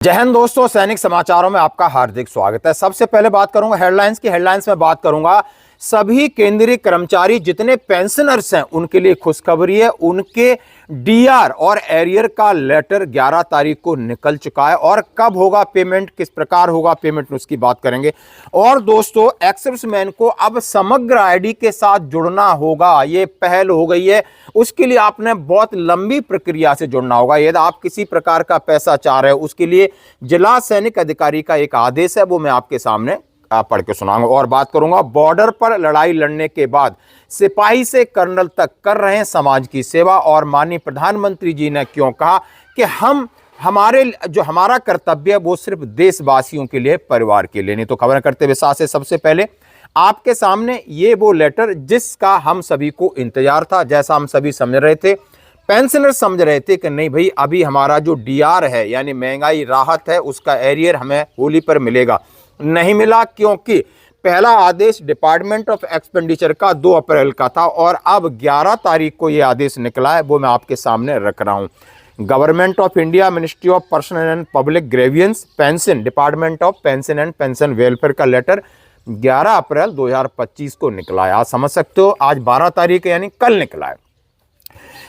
जय हिंद दोस्तों, सैनिक समाचारों में आपका हार्दिक स्वागत है। सबसे पहले बात करूंगा हेडलाइंस की। हेडलाइंस में बात करूंगा सभी केंद्रीय कर्मचारी जितने पेंशनर्स हैं उनके लिए खुशखबरी है। उनके डीआर और एरियर का लेटर 11 तारीख को निकल चुका है और कब होगा पेमेंट, किस प्रकार होगा पेमेंट, उसकी बात करेंगे। और दोस्तों, एक्स-सर्विसमैन को अब समग्र आईडी के साथ जुड़ना होगा, ये पहल हो गई है। उसके लिए आपने बहुत लंबी प्रक्रिया से जुड़ना होगा। यदि आप किसी प्रकार का पैसा चाह रहे हो, उसके लिए जिला सैनिक अधिकारी का एक आदेश है, वो मैं आपके सामने पढ़ के सुनाऊंगा। और बात करूंगा बॉर्डर पर लड़ाई लड़ने के बाद सिपाही से कर्नल तक कर रहे हैं समाज की सेवा, और माननीय प्रधानमंत्री जी ने क्यों कहा कि हमारा कर्तव्य है वो सिर्फ देशवासियों के लिए, परिवार के लिए नहीं। तो खबर करते हुए साथ से सबसे पहले आपके सामने ये वो लेटर जिसका हम सभी को इंतजार था। जैसा हम सभी समझ रहे थे, पेंशनर समझ रहे थे कि नहीं भाई, अभी हमारा जो डीआर है यानी महंगाई राहत है, उसका एरियर हमें होली पर मिलेगा। नहीं मिला, क्योंकि पहला आदेश डिपार्टमेंट ऑफ एक्सपेंडिचर का 2 अप्रैल का था और अब 11 तारीख को यह आदेश निकला है, वो मैं आपके सामने रख रहा हूं। Government of India, ministry of personal and public grievance, pension, department of pension and pension welfare का लेटर 11 अप्रैल 2025 को निकला है। आप समझ सकते हो, आज 12 तारीख यानी कल निकला है।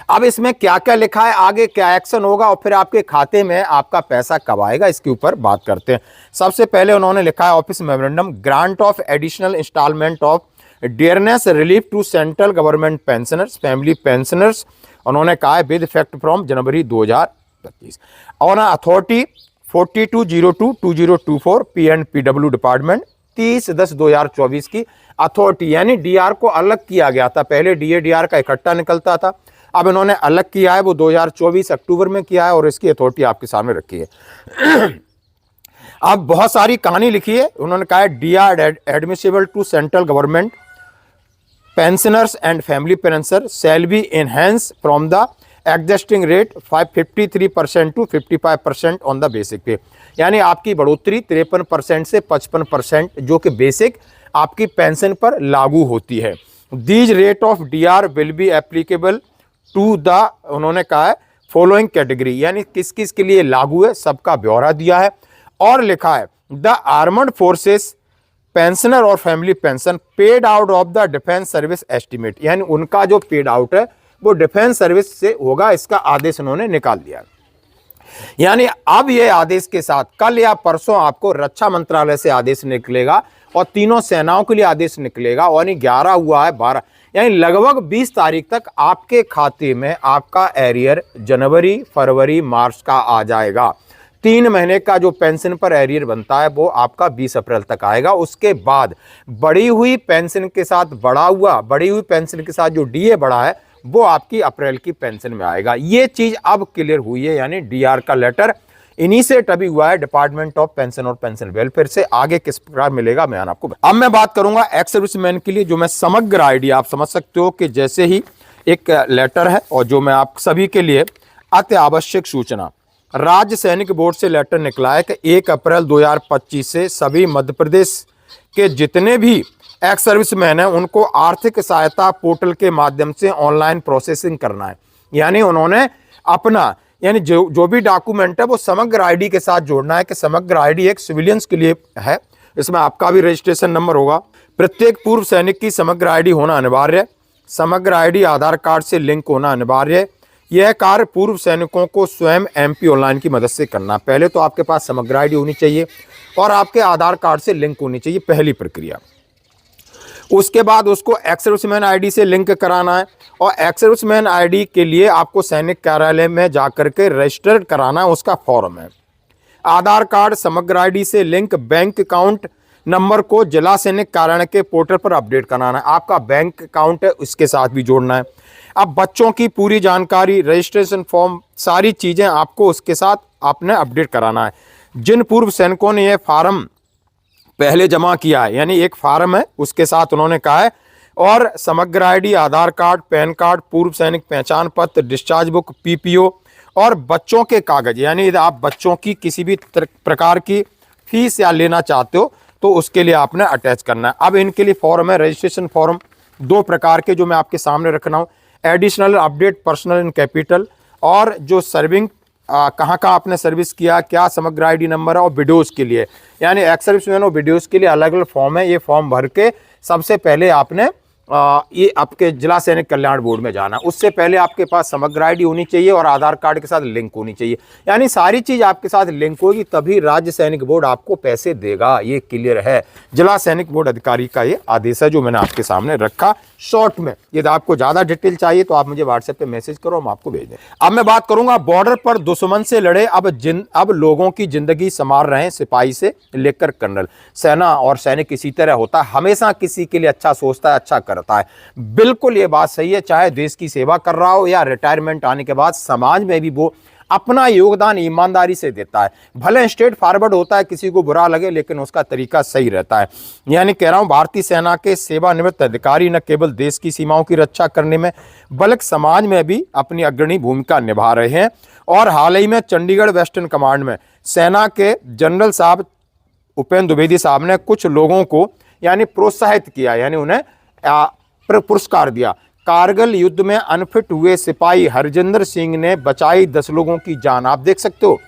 अब इसमें क्या क्या लिखा है, आगे क्या एक्शन होगा और फिर आपके खाते में आपका पैसा कब आएगा, इसके ऊपर बात करते हैं। सबसे पहले उन्होंने लिखा है office memorandum, grant of additional instalment of dearness relief to central government pensioners, family pensioners. उन्होंने कहा है with effect from January 2025 on authority 4202-2024 PNPW department 30/10/2024 की अथॉरिटी, यानी डीआर को अलग किया गया था। पहले डीआर का इकट्ठा निकलता था, अब इन्होंने अलग किया है, वो 2024 अक्टूबर में किया है और इसकी अथॉरिटी आपके सामने रखी है। अब बहुत सारी कहानी लिखी है। उन्होंने कहा है DR admissible to central government pensioners and family pensioner shall be enhance from the existing rate 53% to 55% on the basic pay, यानी आपकी बढ़ोतरी 53% से 55% जो कि बेसिक आपकी पेंशन पर लागू होती है। These rate of DR will be applicable to the, उन्होंने कहा है फॉलोइंग कैटेगरी, यानी किस किस के लिए लागू है सबका ब्यौरा दिया है। और लिखा है द आर्मड फोर्सेस पेंशनर और family pension paid out of the defence service estimate, यानी उनका जो पेड आउट है वो डिफेंस सर्विस से होगा, इसका आदेश उन्होंने निकाल दिया। यानी अब ये आदेश के साथ कल या परसों आपको रक्षा मंत्रालय से आदेश निकलेगा और तीनों सेनाओं के लिए आदेश निकलेगा, और 11 हुआ है 12, यानी लगभग 20 तारीख तक आपके खाते में आपका एरियर जनवरी, फरवरी, मार्च का आ जाएगा। 3 महीने का जो पेंशन पर एरियर बनता है वो आपका 20 अप्रैल तक आएगा। उसके बाद बढ़ी हुई पेंशन के साथ बढ़ी हुई पेंशन के साथ जो डीए बढ़ा है वो आपकी अप्रैल की पेंशन में आएगा। ये चीज अब क्लियर हुई है, यानी डीआर का लेटर इनिशिएट अभी हुआ है डिपार्टमेंट ऑफ पेंशन और पेंशन वेलफेयर से। आगे किस प्रकार मिलेगा मैं आपको अब मैं बात करूंगा एक्स सर्विसमैन के लिए, जो मैं समग्र आईडी, आप समझ सकते हो कि जैसे ही एक लेटर है और जो मैं आप सभी के लिए अति आवश्यक सूचना, राज्य सैनिक बोर्ड से लेटर निकला है कि 1 अप्रैल 2025 से सभी मध्य प्रदेश के जितने भी एक्स सर्विसमैन हैं उनको आर्थिक सहायता पोर्टल के माध्यम से ऑनलाइन प्रोसेसिंग करना है। यानी उन्होंने अपना, यानी जो भी डॉक्यूमेंट है वो समग्र आईडी के साथ जोड़ना है कि समग्र आईडी एक सिविलियंस के लिए है, इसमें आपका भी रजिस्ट्रेशन नंबर होगा। प्रत्येक पूर्व सैनिक की समग्र आईडी होना अनिवार्य है। समग्र आईडी आधार कार्ड से लिंक होना अनिवार्य है। यह कार्य पूर्व सैनिकों को स्वयं MP ऑनलाइन की मदद से करना। पहले तो आपके पास समग्र आईडी होनी चाहिए और आपके आधार कार्ड से लिंक होनी चाहिए, पहली प्रक्रिया। उसके बाद उसको एक्स सर्विसमैन आईडी से लिंक कराना है और एक्स सर्विसमैन आईडी के लिए आपको सैनिक कार्यालय में जाकर के रजिस्टर कराना है, उसका फॉर्म है। आधार कार्ड समग्र आईडी से लिंक, बैंक अकाउंट नंबर को जिला सैनिक कार्यालय के पोर्टल पर अपडेट कराना है। आपका बैंक अकाउंट है उसके साथ भी जोड़ना है। अब बच्चों की पूरी जानकारी, रजिस्ट्रेशन फॉर्म, सारी चीजें आपको उसके साथ आपने अपडेट कराना है। जिन पूर्व सैनिकों ने यह फॉर्म पहले जमा किया है, यानी एक फार्म है उसके साथ उन्होंने कहा है, और समग्र आईडी, आधार कार्ड, पैन कार्ड, पूर्व सैनिक पहचान पत्र, डिस्चार्ज बुक, PPO और बच्चों के कागज, यानी यदि आप बच्चों की किसी भी प्रकार की फीस या लेना चाहते हो तो उसके लिए आपने अटैच करना है। अब इनके लिए फॉर्म है, रजिस्ट्रेशन फॉर्म 2 प्रकार के जो मैं आपके सामने रख रहा हूँ, additional update personal in capital, और जो सर्विंग कहाँ कहाँ आपने सर्विस किया, क्या समग्र आईडी नंबर है, और विडोज़ के लिए यानी एक्स सर्विसमैन और विडोज़ के लिए अलग अलग फॉर्म है। ये फॉर्म भर के सबसे पहले आपने ये आपके जिला सैनिक कल्याण बोर्ड में जाना। उससे पहले आपके पास समग्र आईडी होनी चाहिए और आधार कार्ड के साथ लिंक होनी चाहिए, यानी सारी चीज़ आपके साथ लिंक होगी तभी राज्य सैनिक बोर्ड आपको पैसे देगा। ये क्लियर है। जिला सैनिक बोर्ड अधिकारी का ये आदेश है जो मैंने आपके सामने रखा शॉर्ट में। यदि आपको ज़्यादा डिटेल चाहिए तो आप मुझे व्हाट्सएप पे मैसेज करो, हम आपको भेज दें। अब मैं बात करूंगा बॉर्डर पर दुश्मन से लड़े अब लोगों की जिंदगी संवार रहे हैं सिपाही से लेकर कर्नल। सेना और सैनिक इसी तरह होता है, हमेशा किसी के लिए अच्छा सोचता है, अच्छा करता है। बिल्कुल ये बात सही है, चाहे देश की सेवा कर रहा हो या रिटायरमेंट आने के बाद समाज में भी वो अपना योगदान ईमानदारी से देता है। भले स्ट्रेट फॉरवर्ड होता है, किसी को बुरा लगे, लेकिन उसका तरीका सही रहता है। यानी कह रहा हूं भारतीय सेना के सेवानिवृत्त अधिकारी न केवल देश की सीमाओं की रक्षा करने में बल्कि समाज में भी अपनी अग्रणी भूमिका निभा रहे हैं। और हाल ही में चंडीगढ़ वेस्टर्न कमांड में सेना के जनरल साहब उपेंद्र द्विवेदी साहब ने कुछ लोगों को यानी प्रोत्साहित किया, यानी उन्हें पुरस्कार दिया। कारगिल युद्ध में अनफिट हुए सिपाही हरजिंदर सिंह ने बचाई 10 लोगों की जान। आप देख सकते हो,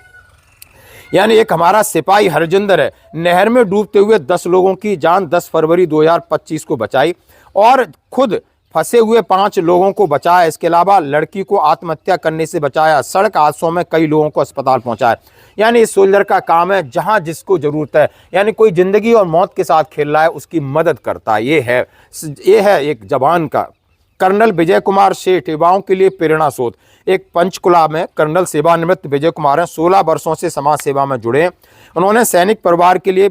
यानी एक हमारा सिपाही हरजिंदर है, नहर में डूबते हुए 10 लोगों की जान 10 फरवरी 2025 को बचाई और खुद फंसे हुए 5 लोगों को बचाया। इसके अलावा लड़की को आत्महत्या करने से बचाया। सड़क हादसों में कई लोगों को अस्पताल पहुंचाया। यानी इस सोल्जर का काम है, जहां जिसको जरूरत है, यानी कोई जिंदगी और मौत के साथ खेल रहा है उसकी मदद करता है। ये है एक जवान का। कर्नल विजय कुमार सेठ युवाओं के लिए प्रेरणा स्रोत। एक पंचकुला में कर्नल सेवानिवृत्त विजय कुमार हैं, 16 वर्षों से समाज सेवा में जुड़े हैं। उन्होंने सैनिक परिवार के लिए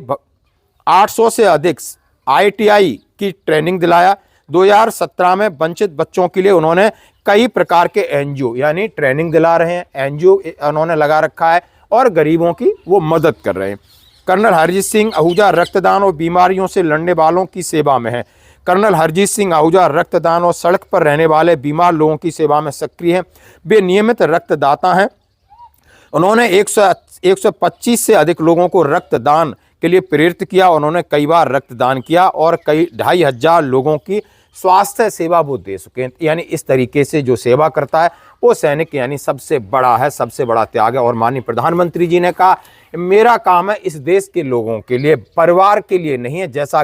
800 से अधिक ITI की ट्रेनिंग दिलाया। 2017 में वंचित बच्चों के लिए उन्होंने कई प्रकार के NGO यानी ट्रेनिंग दिला रहे हैं, NGO उन्होंने लगा रखा है और गरीबों की वो मदद कर रहे हैं। कर्नल हरजीत सिंह आहूजा रक्तदान और बीमारियों से लड़ने वालों की सेवा में है। कर्नल हरजीत सिंह आहूजा रक्तदान और सड़क पर रहने वाले बीमार लोगों की सेवा में सक्रिय हैं। वे नियमित रक्तदाता हैं। उन्होंने 125 से अधिक लोगों को रक्तदान के लिए प्रेरित किया। उन्होंने कई बार रक्तदान किया और कई 2500 लोगों की स्वास्थ्य सेवा वो दे चुके हैं। यानी इस तरीके से जो सेवा करता है वो सैनिक यानी सबसे बड़ा है, सबसे बड़ा त्याग है। और माननीय प्रधानमंत्री जी ने कहा मेरा काम है इस देश के लोगों के लिए, परिवार के लिए नहीं है, जैसा